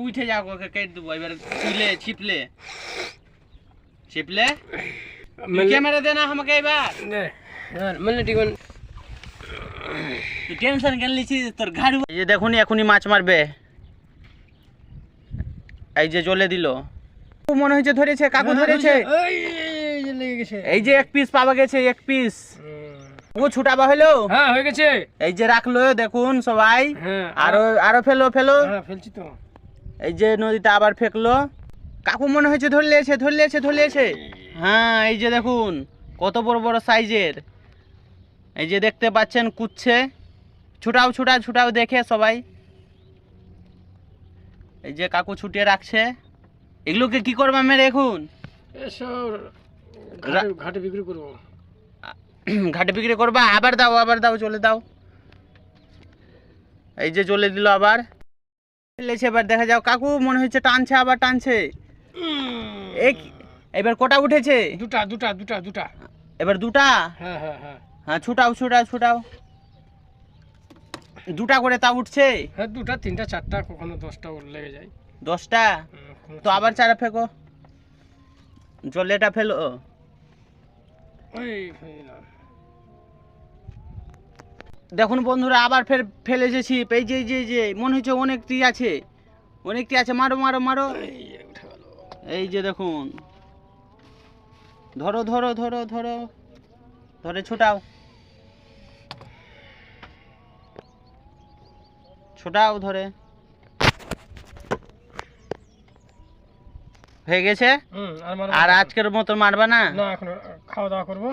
উঠে যাও, ওকে কেটে দেবো। এবার ছিপলে ক্যামেরা দে না আমাকে এবার। টেনশন কেন লিছিস তোর ঘাড়ু? এই যে দেখুন এখনই মাছ মারবে, এই যে জ্বলে দিল। মনে হচ্ছে ধরেছে, কাকু ধরেছে। এই যে এক পিস পাওয়া গেছে, এক পিস। ও ছুটাবা হলো? হ্যাঁ হয়ে গেছে। এই যে রাখলো দেখুন সবাই। আরো ফেলো। ফেলছি তো। এই যে নদীতে আবার ফেকলো। কাকু মনে হচ্ছে ধরলেছে। হ্যাঁ এই যে দেখুন কত বড় বড় সাইজের। এই যে দেখতে পাচ্ছেন কুচ্ছে। ছুটাও দেখে সবাই। এই যে কাকু ছুটিয়ে রাখছে। এগুলোকে কি করবো মেরে এখন? ঘাটে বিক্রি করবো। ঘাটে বিক্রি করবা? আবার দাও, চলে দাও। এই যে চলে দিল আবার। এবার দেখা যাও, কাকু মনে হচ্ছে টানছে। এবার কটা উঠেছে? দুটা। এবার দুটা? হ্যাঁ ছুটাও। দুটা করে তা উঠছে? হ্যাঁ, দুটা, তিনটা, চারটা, কখনো 10টা লেগে যায়। 10টা? তো আবার চারা ফেকো, জলেটা ফেলো। দেখুন বন্ধুরা, আবার ফেলে এসেছি। এই যে মনে হচ্ছে অনেকটি আছে। মারো। এই যে দেখুন, ধরো ধরে ছোটাও ধরে। হয়ে গেছে। আর আজকের মতো মারবা না? এখন খাওয়া দাওয়া করবো।